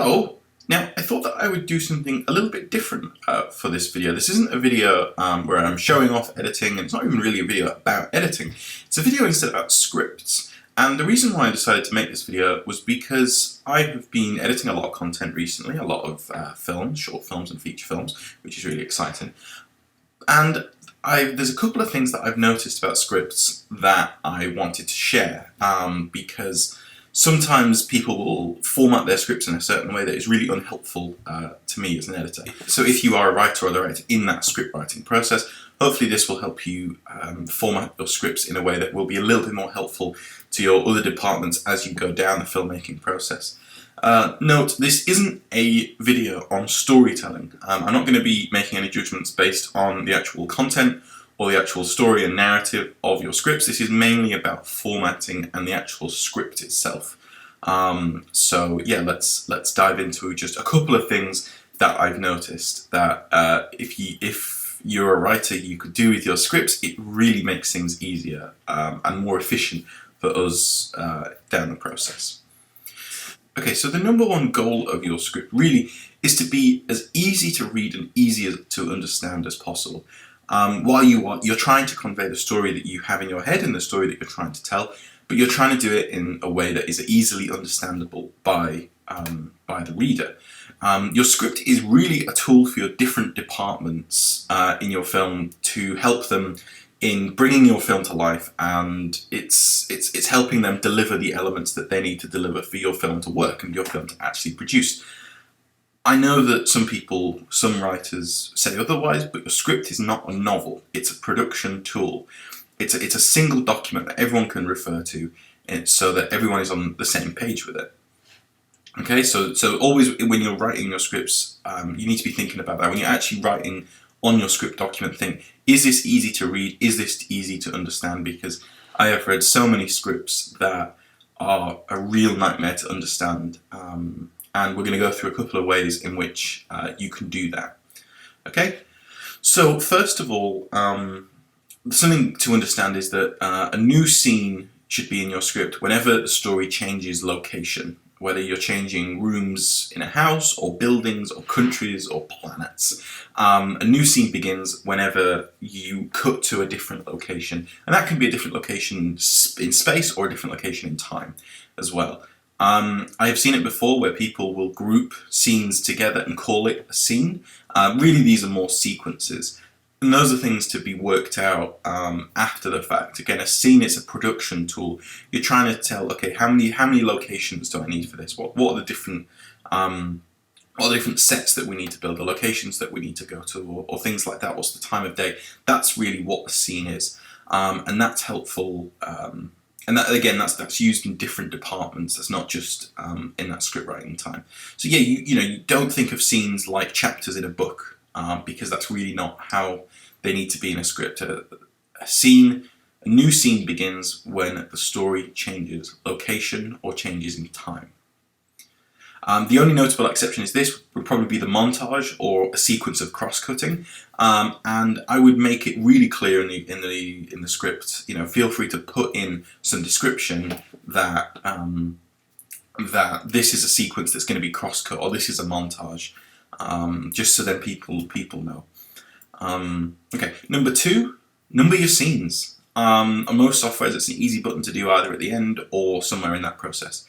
Hello! Now, I thought that I would do something a little bit different for this video. This isn't a video where I'm showing off editing, and it's not even really a video about editing. It's a video instead about scripts. And the reason why I decided to make this video was because I have been editing a lot of content recently, a lot of films, short films and feature films, which is really exciting. And there's a couple of things that I've noticed about scripts that I wanted to share, because sometimes people will format their scripts in a certain way that is really unhelpful to me as an editor. So if you are a writer or the writer in that script writing process, hopefully this will help you format your scripts in a way that will be a little bit more helpful to your other departments as you go down the filmmaking process. Note, this isn't a video on storytelling. I'm not going to be making any judgments based on the actual content or the actual story and narrative of your scripts. This is mainly about formatting and the actual script itself. So yeah, let's dive into just a couple of things that I've noticed that if you're a writer, you could do with your scripts. It really makes things easier and more efficient for us down the process. Okay, so the number one goal of your script really is to be as easy to read and easy to understand as possible. While you're trying to convey the story that you have in your head and the story that you're trying to tell, but you're trying to do it in a way that is easily understandable by the reader. Your script is really a tool for your different departments in your film to help them in bringing your film to life, and it's helping them deliver the elements that they need to deliver for your film to work and your film to actually produce. I know that some writers say otherwise, but your script is not a novel. It's a production tool. It's a single document that everyone can refer to, so that everyone is on the same page with it. Okay, so always when you're writing your scripts, you need to be thinking about that. When you're actually writing on your script document, think, is this easy to read? Is this easy to understand? Because I have read so many scripts that are a real nightmare to understand. And we're going to go through a couple of ways in which you can do that. Okay, so first of all, something to understand is that a new scene should be in your script whenever the story changes location, whether you're changing rooms in a house or buildings or countries or planets. A new scene begins whenever you cut to a different location, and that can be a different location in space or a different location in time as well. I have seen it before where people will group scenes together and call it a scene. Really, these are more sequences. And those are things to be worked out after the fact. Again, a scene is a production tool. You're trying to tell, okay, how many locations do I need for this? What are the different sets that we need to build, the locations that we need to go to, or things like that? What's the time of day? That's really what the scene is, and that's helpful. And that, again, that's used in different departments. That's not just in that script writing time. So yeah, you don't think of scenes like chapters in a book, because that's really not how they need to be in a script. A new scene begins when the story changes location or changes in time. The only notable exception is this would probably be the montage or a sequence of cross-cutting, and I would make it really clear in the script. Feel free to put in some description that that this is a sequence that's going to be cross-cut, or this is a montage, just so then people know. Okay, number two, number your scenes. On most softwares, it's an easy button to do either at the end or somewhere in that process.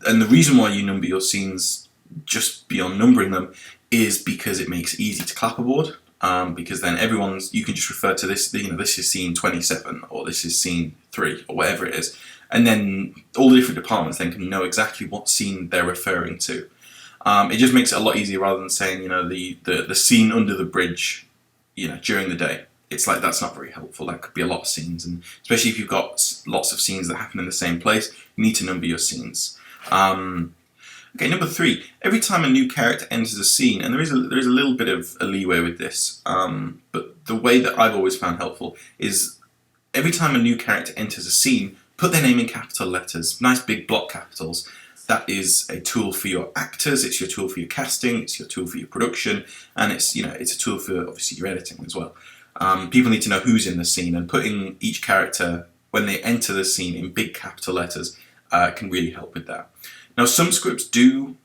And the reason why you number your scenes just beyond numbering them is because it makes it easy to clapperboard. Because then you can just refer to this. This is scene 27, or this is scene 3, or whatever it is, and then all the different departments then can know exactly what scene they're referring to. It just makes it a lot easier rather than saying the scene under the bridge, during the day. It's like that's not very helpful. That could be a lot of scenes, and especially if you've got lots of scenes that happen in the same place, you need to number your scenes. Okay, number 3. Every time a new character enters a scene, and there is a little bit of a leeway with this, but the way that I've always found helpful is every time a new character enters a scene, put their name in capital letters, nice big block capitals. That is a tool for your actors. It's your tool for your casting. It's your tool for your production, and it's a tool for obviously your editing as well. People need to know who's in the scene, and putting each character when they enter the scene in big capital letters can really help with that. Now, some scripts do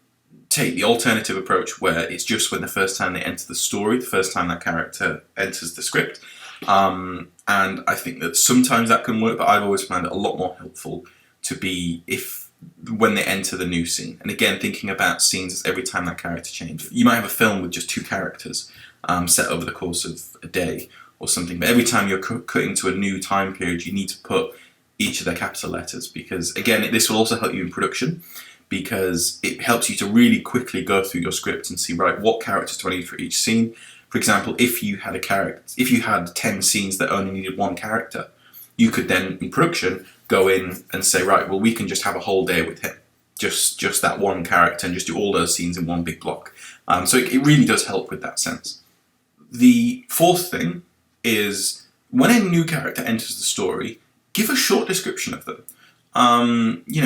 take the alternative approach where it's just when the first time they enter the story, the first time that character enters the script. And I think that sometimes that can work, but I've always found it a lot more helpful to be when they enter the new scene. And again, thinking about scenes as every time that character changes. You might have a film with just 2 characters set over the course of a day or something, but every time you're cutting to a new time period, you need to put each of their capital letters, because again, this will also help you in production, because it helps you to really quickly go through your script and see, right, what characters do I need for each scene. For example, if you had 10 scenes that only needed 1 character, you could then, in production, go in and say, right, well, we can just have a whole day with him, just that 1 character, and just do all those scenes in one big block. So it really does help with that sense. The 4th thing is, when a new character enters the story, give a short description of them.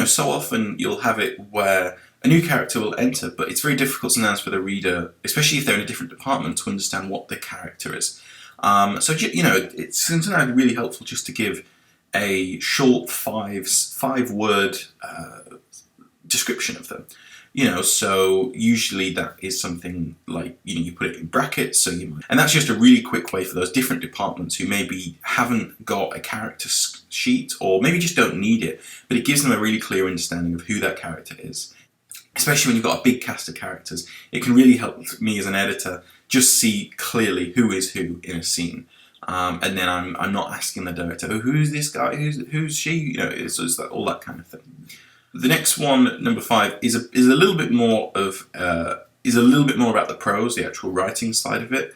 So often you'll have it where a new character will enter, but it's very difficult sometimes for the reader, especially if they're in a different department, to understand what the character is. It's sometimes really helpful just to give a short 5-word description of them. So usually that is something like, you put it in brackets, and that's just a really quick way for those different departments who maybe haven't got a character sheet, or maybe just don't need it, but it gives them a really clear understanding of who that character is. Especially when you've got a big cast of characters, it can really help me as an editor just see clearly who is who in a scene. And then I'm not asking the director, oh, who's this guy, who's she, it's like all that kind of thing. The next one, number 5, is a little bit more of about the prose, the actual writing side of it.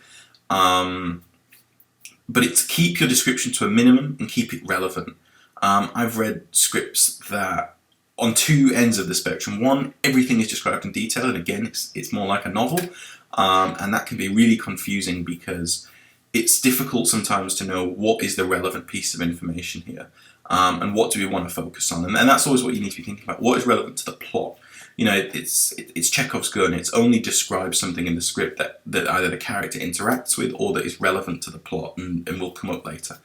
But it's keep your description to a minimum and keep it relevant. I've read scripts that on 2 ends of the spectrum. One, everything is described in detail, and again, it's more like a novel, and that can be really confusing because it's difficult sometimes to know what is the relevant piece of information here. And what do we want to focus on? And that's always what you need to be thinking about. What is relevant to the plot? It's Chekhov's gun. It's only describe something in the script that either the character interacts with or that is relevant to the plot and will come up later.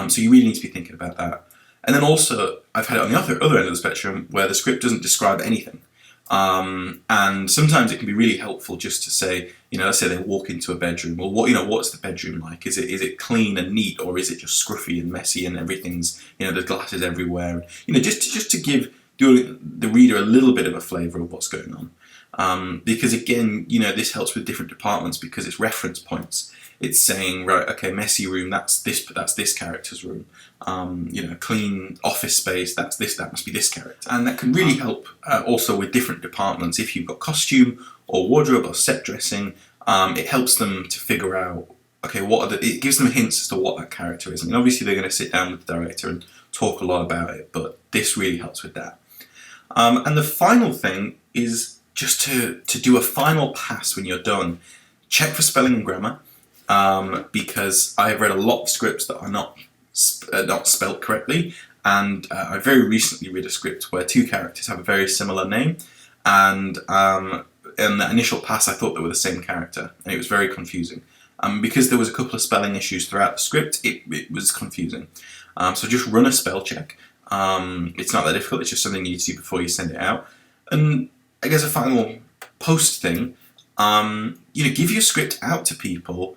So you really need to be thinking about that. And then also, I've had it on the other end of the spectrum where the script doesn't describe anything. And sometimes it can be really helpful just to say, let's say they walk into a bedroom. Well, what's the bedroom like? Is it clean and neat, or is it just scruffy and messy and everything's, there's glasses everywhere? Just to give the reader a little bit of a flavour of what's going on. Because again, this helps with different departments because it's reference points. It's saying, right, okay, messy room, that's this character's room. Clean office space, that must be this character. And that can really help also with different departments. If you've got costume or wardrobe or set dressing, it helps them to figure out, okay, it gives them hints as to what that character is. I mean, obviously they're going to sit down with the director and talk a lot about it, but this really helps with that. And the final thing is just to do a final pass when you're done. Check for spelling and grammar. Because I've read a lot of scripts that are not spelt correctly, and I very recently read a script where 2 characters have a very similar name, and in the initial pass I thought they were the same character, and it was very confusing. Because there was a couple of spelling issues throughout the script, it was confusing. So just run a spell check. It's not that difficult, it's just something you need to do before you send it out. And I guess a final post thing, give your script out to people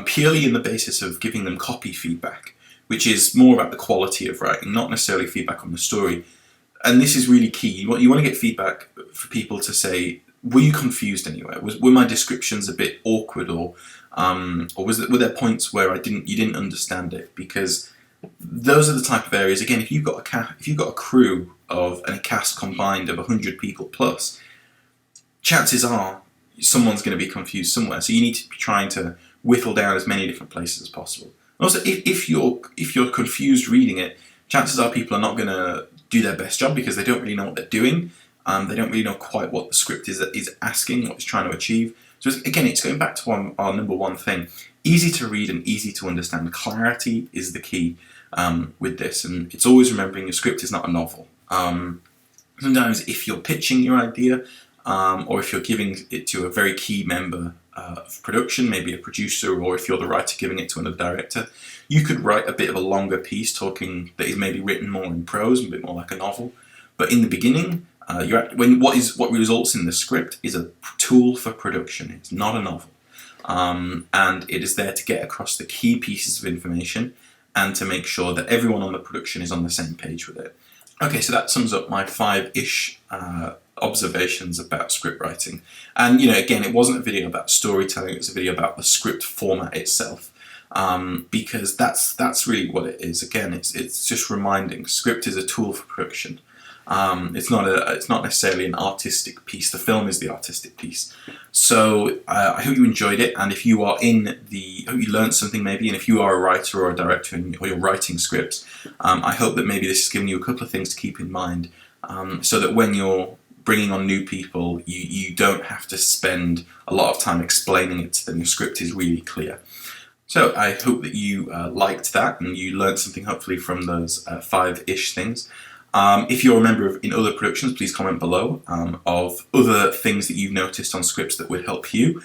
purely in the basis of giving them copy feedback, which is more about the quality of writing, not necessarily feedback on the story. And this is really key. You want to get feedback for people to say, were you confused anywhere? Were my descriptions a bit awkward, or were there points where you didn't understand it? Because those are the type of areas. Again, if you've got a crew and a cast combined of 100 people plus, chances are someone's going to be confused somewhere. So you need to be trying to whittle down as many different places as possible. Also, if you're confused reading it, chances are people are not going to do their best job because they don't really know what they're doing. They don't really know quite what the script is asking, what it's trying to achieve. So again, it's going back to our number 1 thing. Easy to read and easy to understand. Clarity is the key with this, and it's always remembering your script is not a novel. Sometimes if you're pitching your idea, or if you're giving it to a very key member of production, maybe a producer, or if you're the writer giving it to another director, you could write a bit of a longer piece that is maybe written more in prose, a bit more like a novel. But in the beginning, what results in the script is a tool for production. It's not a novel. And it is there to get across the key pieces of information and to make sure that everyone on the production is on the same page with it. Okay, so that sums up my 5-ish observations about script writing. And again, it wasn't a video about storytelling, it was a video about the script format itself. Because that's really what it is. Again, it's just reminding script is a tool for production. It's not necessarily an artistic piece. The film is the artistic piece. So I hope you enjoyed it, and if you are I hope you learned something maybe, and if you are a writer or a director or you're writing scripts, I hope that maybe this has given you a couple of things to keep in mind, so that when you're bringing on new people, you don't have to spend a lot of time explaining it to them. Your script is really clear. So I hope that you liked that and you learned something hopefully from those 5-ish things. If you're a member in other productions, please comment below of other things that you've noticed on scripts that would help you,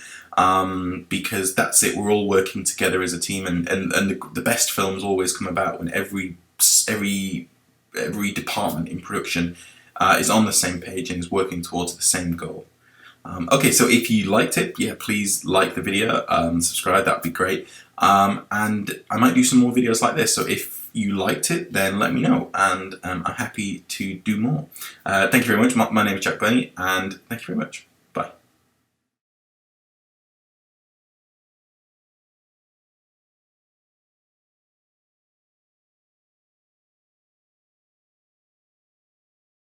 because that's it, we're all working together as a team, and the best films always come about when every department in production is on the same page and is working towards the same goal. Okay, so if you liked it, yeah, please like the video, subscribe, that'd be great. And I might do some more videos like this, so if you liked it, then let me know, and I'm happy to do more. Thank you very much. My name is Burney, and thank you very much.